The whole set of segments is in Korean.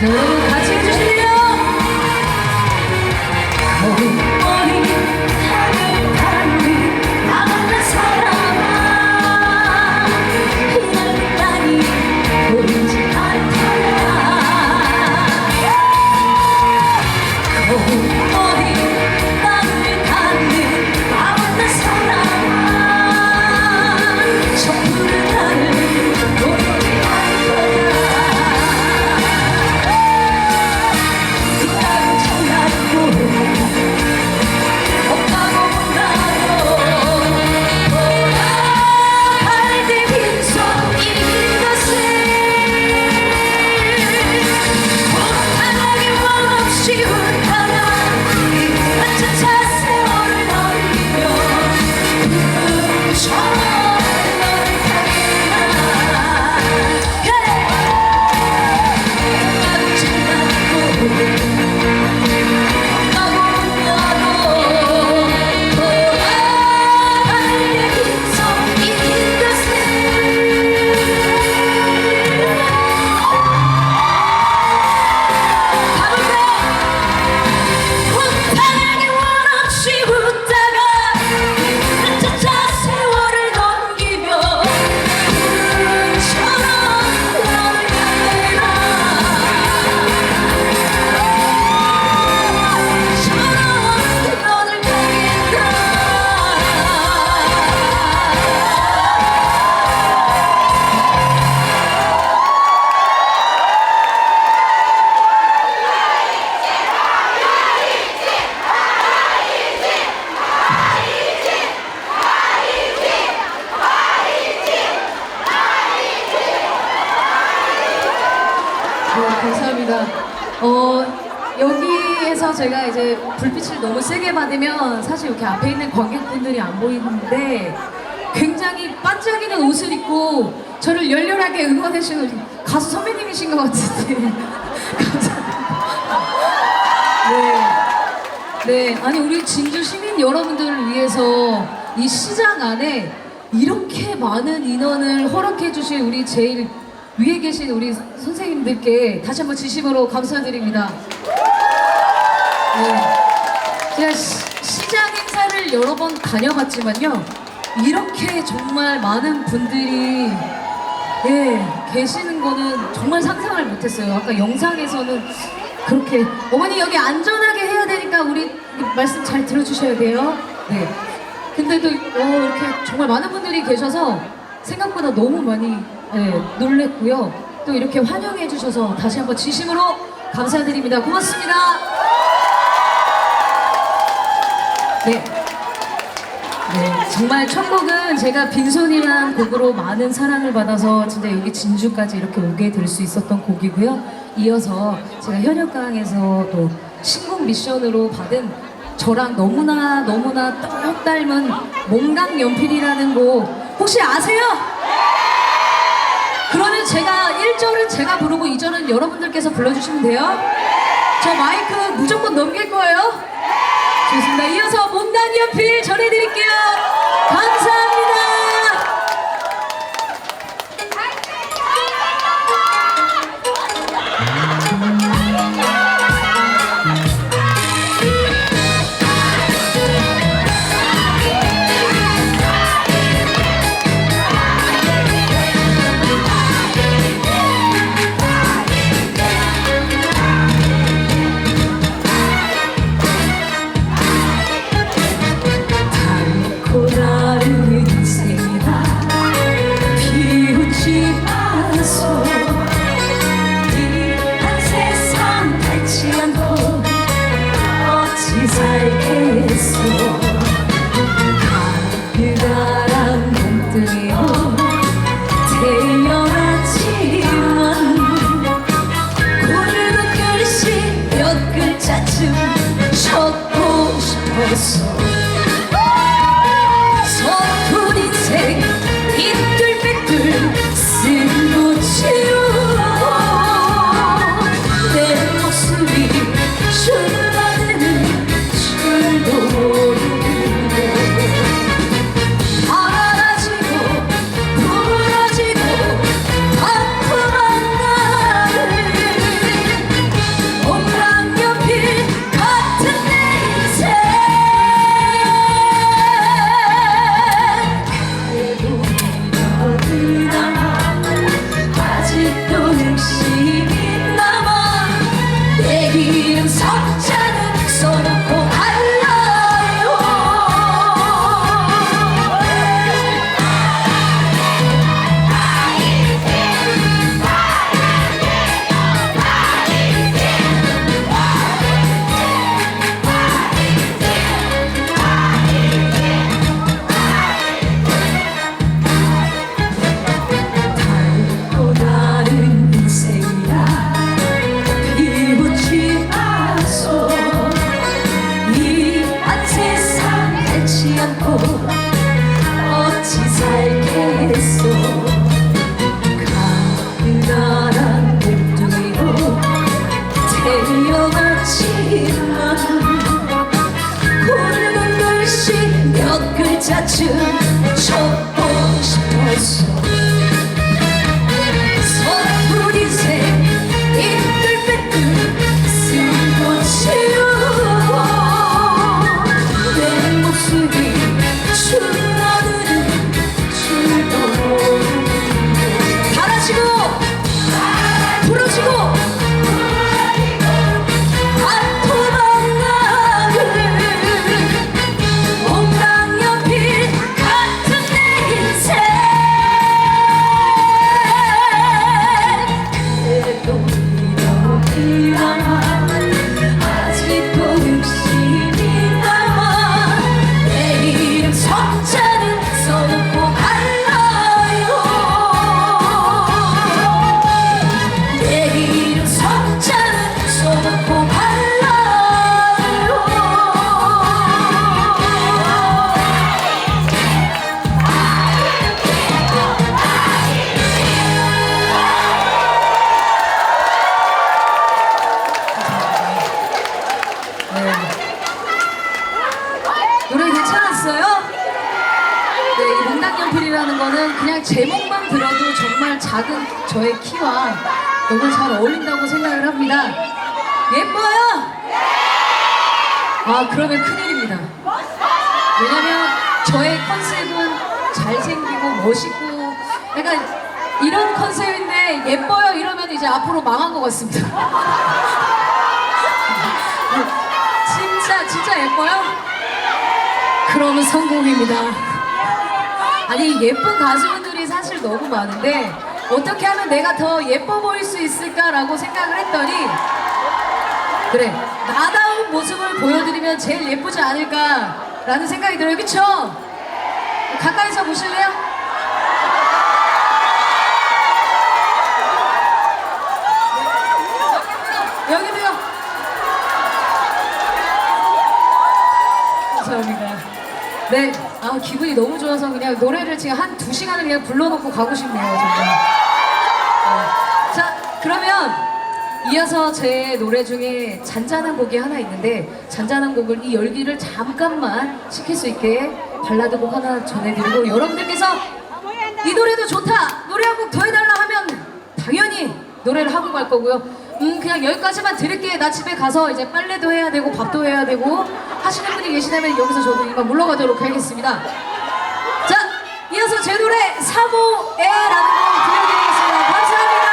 여러분 같이 해주실래요? 머리 하늘 하늘 나 만난 사람아 날 많이 보이지 않더라 머리 하늘 하늘 나 만난 사람아 촛불을 나를 보이지 않더라 감사합니다. 여기에서 제가 이제 불빛을 너무 세게 받으면 사실 이렇게 앞에 있는 관객분들이 안 보이는데 굉장히 반짝이는 옷을 입고 저를 열렬하게 응원해주시는 가수 선배님이신 것 같은데 감사합니다. 네, 아니 우리 진주 시민 여러분들을 위해서 이 시장 안에 이렇게 많은 인원을 허락해 주신 우리 제일 위에 계신 우리 선생님들께 다시 한번 진심으로 감사드립니다. 네. 제가 시장 행사를 여러 번 다녀봤지만요. 이렇게 정말 많은 분들이 계시는 거는 정말 상상을 못했어요. 아까 영상에서는 그렇게 어머니 여기 안전하게 해야 되니까 우리 말씀 잘 들어주셔야 돼요. 네. 근데도 이렇게 정말 많은 분들이 계셔서 생각보다 너무 많이 놀랬고요. 또 이렇게 환영해 주셔서 다시 한번 진심으로 감사드립니다. 고맙습니다. 네, 정말 첫 곡은 제가 빈손이란 곡으로 많은 사랑을 받아서 진짜 여기 진주까지 이렇게 오게 될 수 있었던 곡이고요. 이어서 제가 현역강에서 또 신곡 미션으로 받은 저랑 너무나 똑 닮은 몽당연필이라는 곡 혹시 아세요? 그러면 제가 1절은 제가 부르고 2절은 여러분들께서 불러주시면 돼요. 저 마이크 무조건 넘길 거예요. 좋습니다. 이어서 몽당연필 전해드릴게요. 감사합니다. 달고 나르는 작은 저의 키와 너무 잘 어울린다고 생각을 합니다. 예뻐요? 아, 그러면 큰일입니다. 왜냐면 저의 컨셉은 잘생기고 멋있고 약간 이런 컨셉인데 예뻐요 이러면 이제 앞으로 망한 것 같습니다. 진짜 예뻐요? 그러면 성공입니다. 아니, 예쁜 가수분들이 사실 너무 많은데 어떻게 하면 내가 더 예뻐 보일 수 있을까라고 생각을 했더니, 그래, 나다운 모습을 보여드리면 제일 예쁘지 않을까라는 생각이 들어요. 그쵸? 가까이서 보실래요? 여기도요. 감사합니다. 네, 아, 기분이 너무 좋아서 그냥 노래를 지금 한 2시간을 그냥 불러놓고 가고 싶네요, 정말. 자, 그러면 이어서 제 노래 중에 잔잔한 곡이 하나 있는데, 잔잔한 곡을 이 열기를 잠깐만 식힐 수 있게 발라드 곡 하나 전해드리고, 여러분들께서 이 노래도 좋다, 노래 한 곡 더 해달라 하면 당연히 노래를 하고 갈 거고요. 그냥 여기까지만 들을게, 나 집에 가서 이제 빨래도 해야 되고 밥도 해야 되고 하시는 분이 계시다면 여기서 저도 이만 물러가도록 하겠습니다. 자, 이어서 제 노래 3호에라는 곡 들려드리겠습니다. 감사합니다.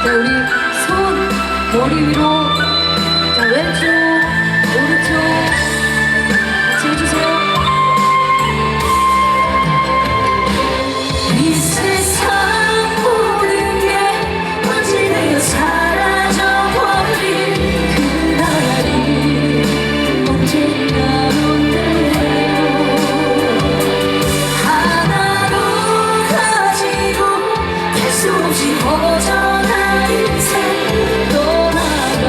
자, 우리 손 머리 위로, 자, 왼쪽 오른쪽 같이 해주세요. 이 세상 모든 게 먼지 되어 사라져버린 그날이 언젠가 온대요. 하나도 가지고 될 수 없이 허전한 인생 떠나가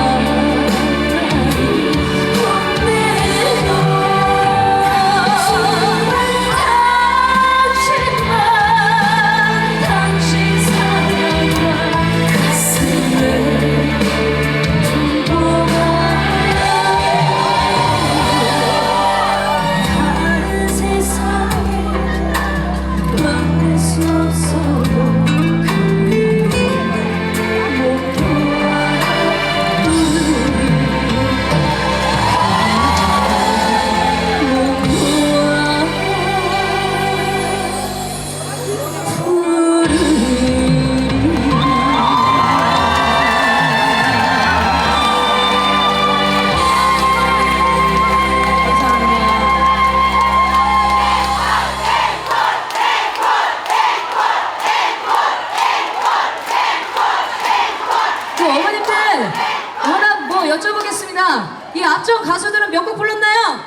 이 앞전 가수들은 몇 곡 불렀나요?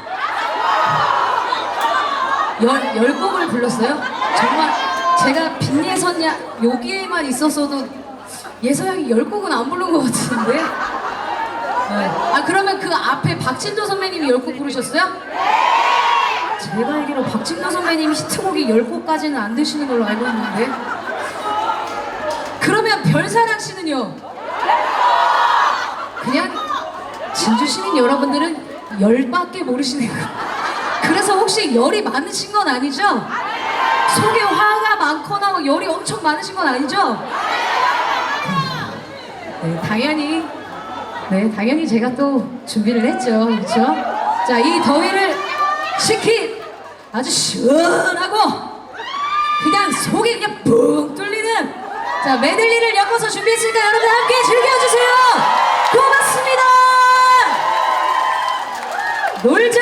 열 곡을 불렀어요? 정말 제가 빈예선야 여기에만 있었어도 예서양이 10곡은 안 부른 것 같은데? 네. 아 그러면 그 앞에 박진도 선배님이 10곡 부르셨어요? 제가 알기로 박진도 선배님이 히트곡이 10곡까지는 안 되시는 걸로 알고 있는데 그러면 별사랑 씨는요? 그냥 진주 시민 여러분들은 열밖에 모르시는 거 그래서 혹시 열이 많으신 건 아니죠? 속에 화가 많거나 뭐 열이 엄청 많으신 건 아니죠? 네, 당연히 제가 또 준비를 했죠. 그렇죠? 자, 이 더위를 식힌 아주 시원하고 그냥 속이 그냥 붕 뚫리는 자, 메들리를 엮어서 준비했으니까 여러분 함께 즐겨주세요. 고맙습니다. 놀자.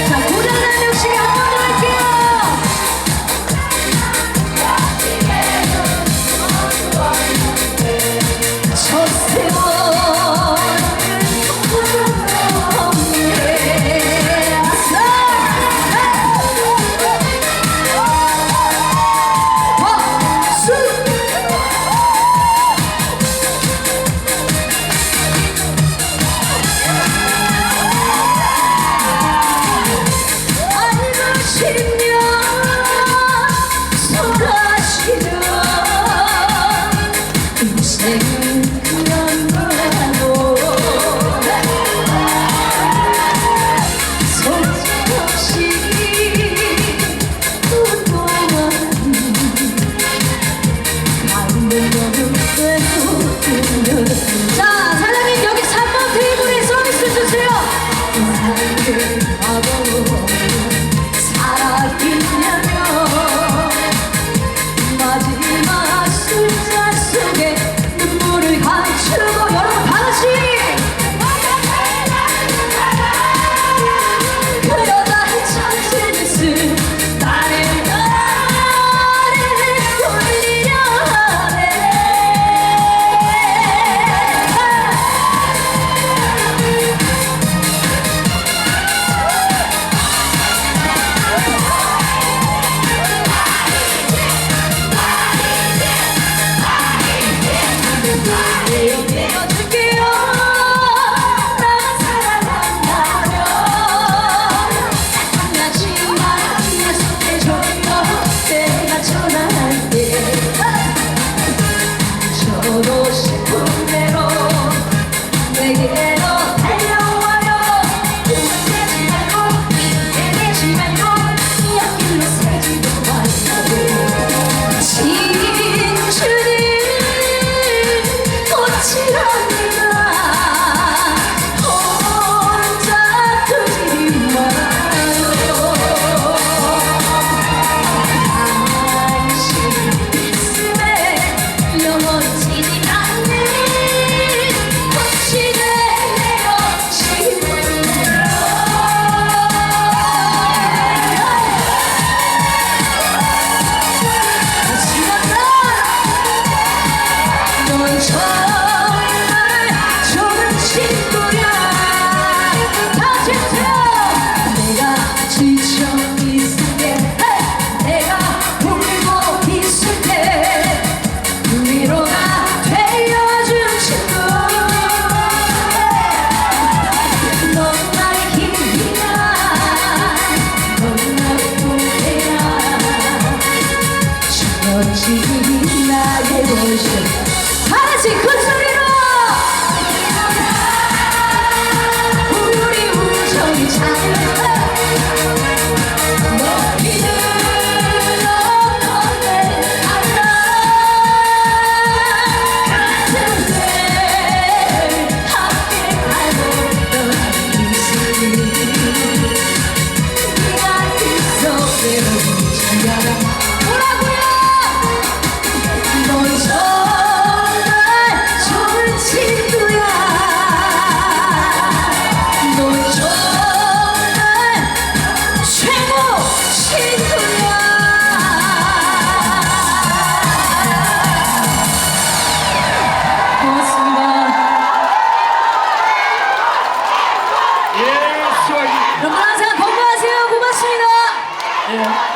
자, 고장난 역시가 한번 더 할게요.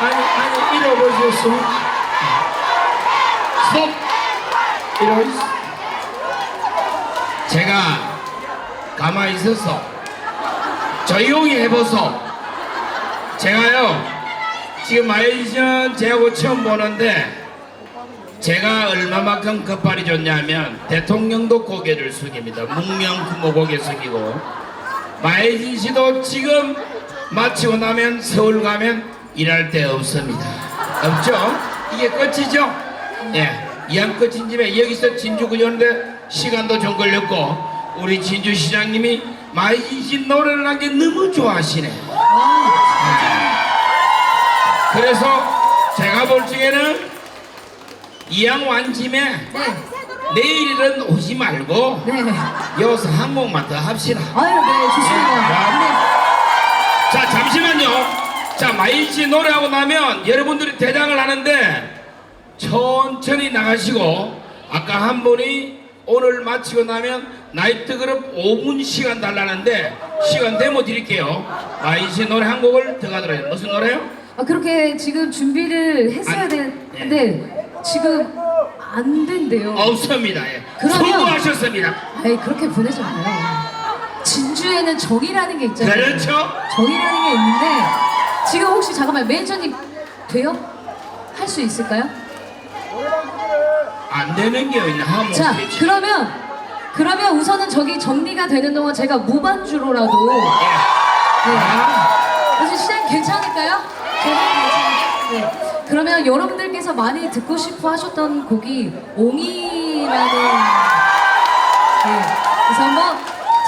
아니 잃어버렸어. 스톱. 이런. 제가 가만히 있어서 조용히 해보소. 제가요 지금 마예진 씨는 제하고 처음 보는데 제가 얼마만큼 겉발이 좋냐면 대통령도 고개를 숙입니다. 문명부모 고개 숙이고 마예진 씨도 지금 마치고 나면 서울 가면 일할 데 없습니다. 없죠? 이게 끝이죠? 예, 이왕 끝인 집에 여기서 진주 구조하는데 시간도 좀 걸렸고 우리 진주시장님이 마예진 씨 노래를 한 게 너무 좋아하시네. 예. 그래서 제가 볼 적에는 이왕 완짐에 내일은 오지 말고 여기서 한 곡만 더 합시다. 아유, 네, 좋습니다. 네. 자, 잠시만요. 자, 마예진 씨 노래하고 나면 여러분들이 대장을 하는데 천천히 나가시고 아까 한 분이 오늘 마치고 나면 나이트그룹 5분 시간 달라는데 시간 데모 드릴게요. 마예진 씨 노래 한 곡을 더 가도록 해요. 무슨 노래요? 그렇게 지금 준비를 했어야 되는데 지금 안 된대요. 없습니다. 예. 그러면- 수고하셨습니다. 아이, 그렇게 보내지 마요. 진주에는 정이라는 게 있잖아요. 그렇죠? 정이라는 게 있는데 지금 혹시 잠깐만 매니저님 돼요? 할 수 있을까요? 안 되는 게 있나? 하면 자, 되지. 그러면 우선은 저기 정리가 되는 동안 제가 무반주로라도 예. 네. 아, 혹시 시장 괜찮을까요? 네. 그러면 여러분들께서 많이 듣고 싶어 하셨던 곡이 옹이라는 네. 그래서 한번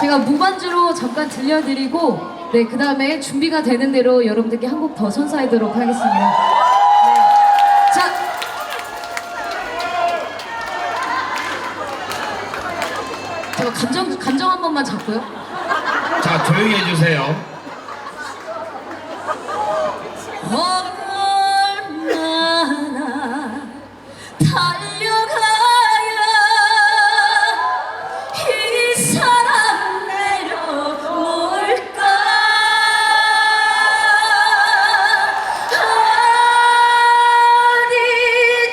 제가 무반주로 잠깐 들려드리고 네, 그 다음에 준비가 되는 대로 여러분들께 한 곡 더 선사하도록 하겠습니다. 네. 자, 제가 감정 한 번만 잡고요. 자, 조용히 해주세요. 얼마나 달려가야 이 사랑 내려올까.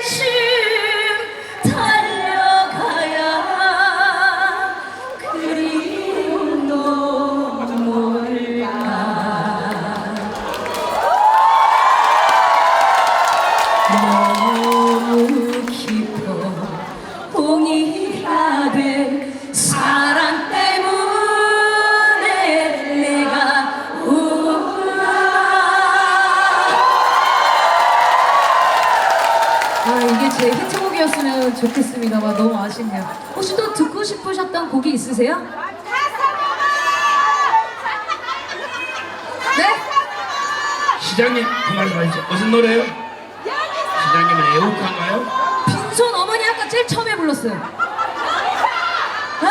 어디쯤 달려가야 그리움도 몰까. 너무 깊어 봉이라된 사랑 때문에 내가 이게 제 히트곡이었으면 좋겠습니다만 너무 아쉽네요. 혹시 또 듣고 싶으셨던 곡이 있으세요? 네? 시장님, 그 말씀하시죠. 무슨 노래요? 시장님은 애국한가요? 빈손 어머니 아까 제일 처음에 불렀어요. 네?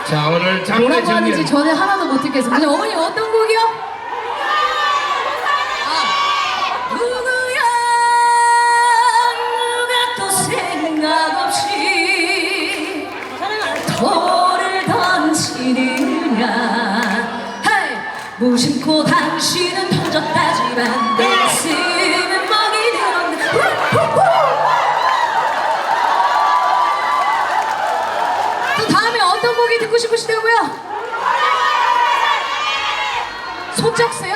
자, 오늘 장례 뭐라고 하는지 정리. 저는 하나도 못 듣겠습니다. 근데 어머니 어떤 곡이요? 누구야 누가 또 생각 없이 돌을 던지느냐. 헤이! 무심코 당신은 던졌다지만 내 가슴은 멍이 들었네. 또 다음에 어떤 곡이 듣고 싶으시다고요? 손잡세요?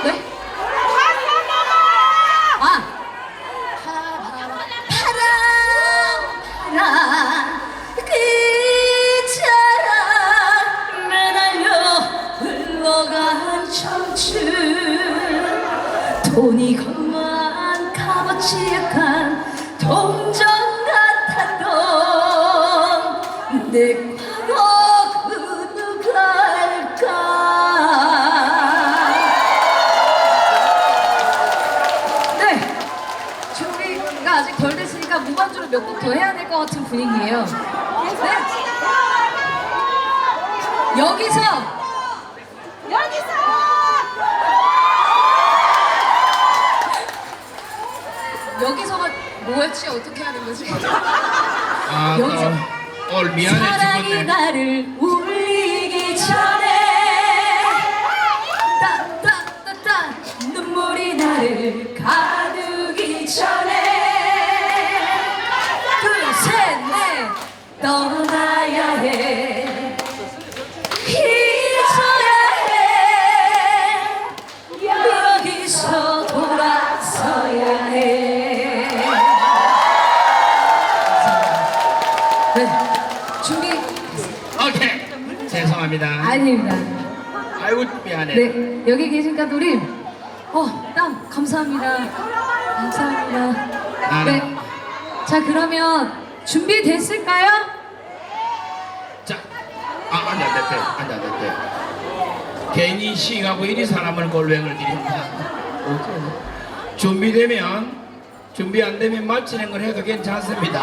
네? 파란 끝자락 매달려 흘러간 청춘 돈이 것만 값어치 약한 동전 같았던 내 과거 그 누굴까. 네, 준비가 아직 덜 됐으니까 무반주로 몇 곡 더 해야 될 것 같은 분위기예요. 네? 여기서가 뭐였지? 어떻게 하는 거지? 아, 여기서. 오늘 미안해 사랑이 죽었네. 나를 울리기 전에 따따따따 눈물이 나를 가두기 전에 둘셋넷 떠나야 해 잊어야 해 여기서 돌아서야 해. 네, 준비. 오케이. 죄송합니다. 아닙니다. 아이고 미안해. 네, 여기 계신 까돌이 땀 감사합니다. 감사합니다. 네, 자 그러면 준비됐을까요? 자, 안 됐대. 괜히 시가고 이리 사람을 골뱅을 들인다. 준비 안 되면 맞히는 걸 해도 괜찮습니다.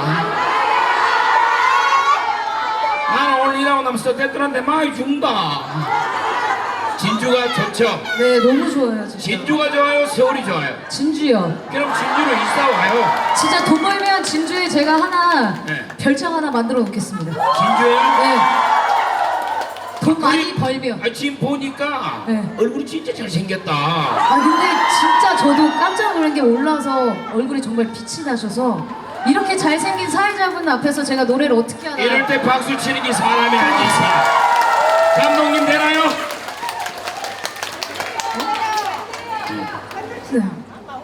나는 오늘 일하고 나면 스태프들한테 많이 준다. 진주가 좋죠? 네, 너무 좋아요. 진짜. 진주가 좋아요? 서울이 좋아요? 진주요. 그럼 진주로 이사 와요. 진짜 돈 벌면 진주에 제가 하나 네. 별장 하나 만들어 놓겠습니다. 진주예요? 네. 돈 많이 벌면. 지금 보니까 네. 얼굴이 진짜 잘생겼다. 근데 진짜 저도 깜짝 놀란 게 올라와서 얼굴이 정말 빛이 나셔서 이렇게 잘생긴 사회자분 앞에서 제가 노래를 어떻게 하나. 이럴 때 박수 치는 게 사람이 아니지. 감독님 되나요? 네,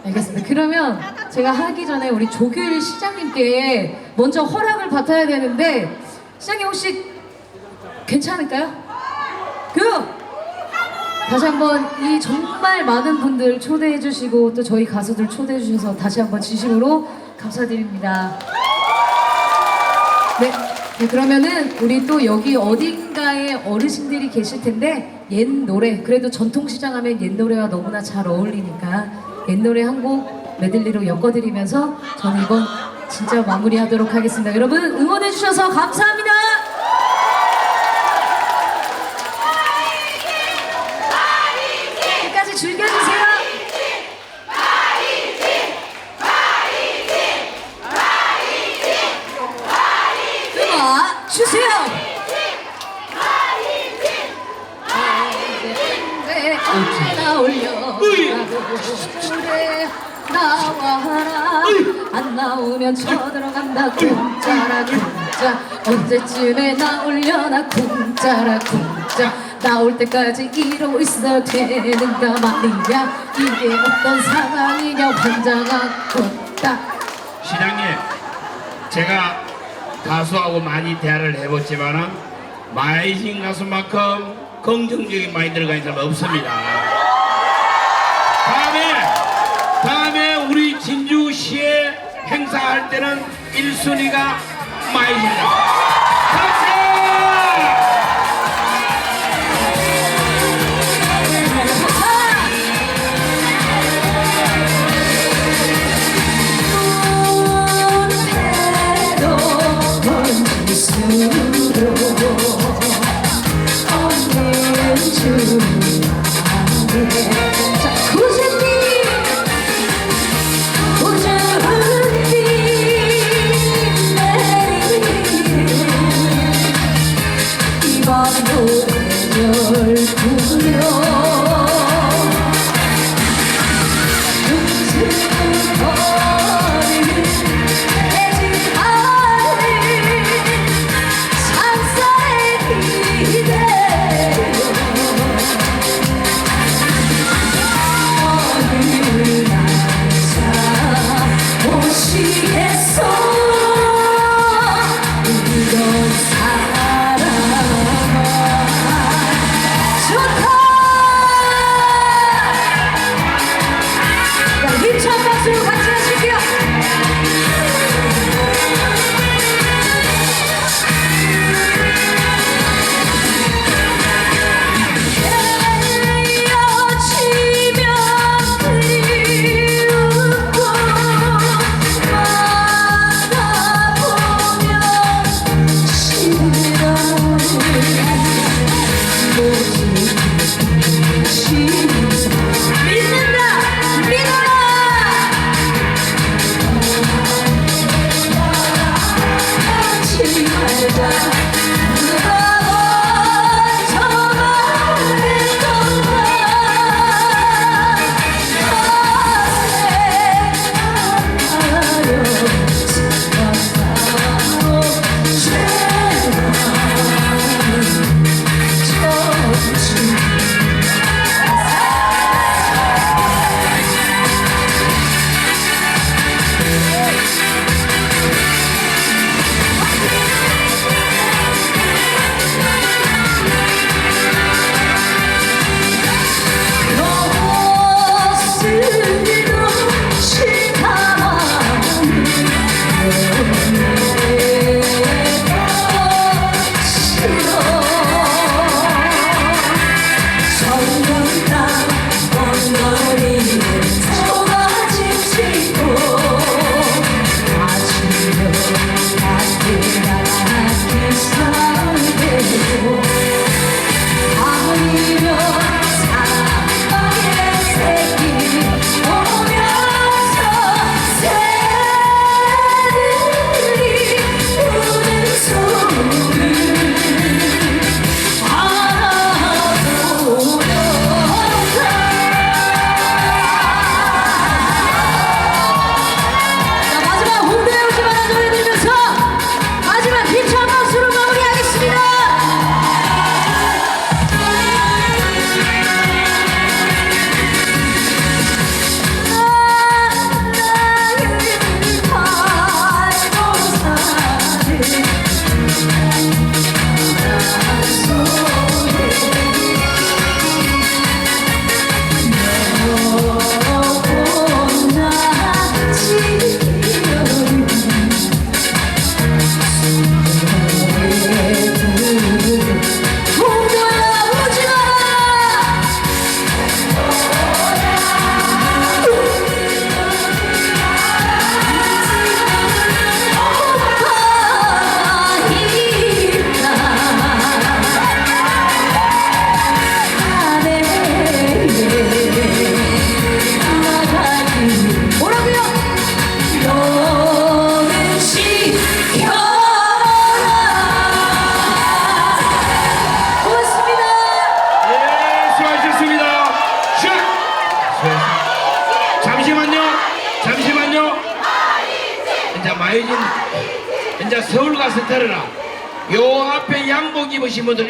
알겠습니다. 그러면 제가 하기 전에 우리 조규일 시장님께 먼저 허락을 받아야 되는데 시장님 혹시 괜찮을까요? 다시 한번 이 정말 많은 분들 초대해 주시고 또 저희 가수들 초대해 주셔서 다시 한번 진심으로 감사드립니다. 네, 그러면은 우리 또 여기 어딘가에 어르신들이 계실 텐데 옛 노래, 그래도 전통시장 하면 옛 노래와 너무나 잘 어울리니까 옛 노래 한 곡 메들리로 엮어드리면서 저는 이번 진짜 마무리하도록 하겠습니다. 여러분 응원해 주셔서 감사합니다. 끝까지 즐겨주세요. 음악 주세요. 언제나 올려 그래 나와라 안 나오면 쳐들어간다 쿵짜라 쿵짜 언제쯤에 나올려나 쿵짜라 쿵짜 나올 때까지 이러고 있어야 되는가 말이야 이게 어떤 상황이냐 환장하고 딱. 시장님, 제가 가수하고 많이 대화를 해봤지만은 마이진 가수만큼 긍정적인 마인드 들어가 있는 사람 없습니다. 다음에 우리 진주시에 행사할 때는 1순위가 마이진 가수. 자, 이제 마이진 이제 서울 가서 들어라. 요 앞에 양복 입으신 분들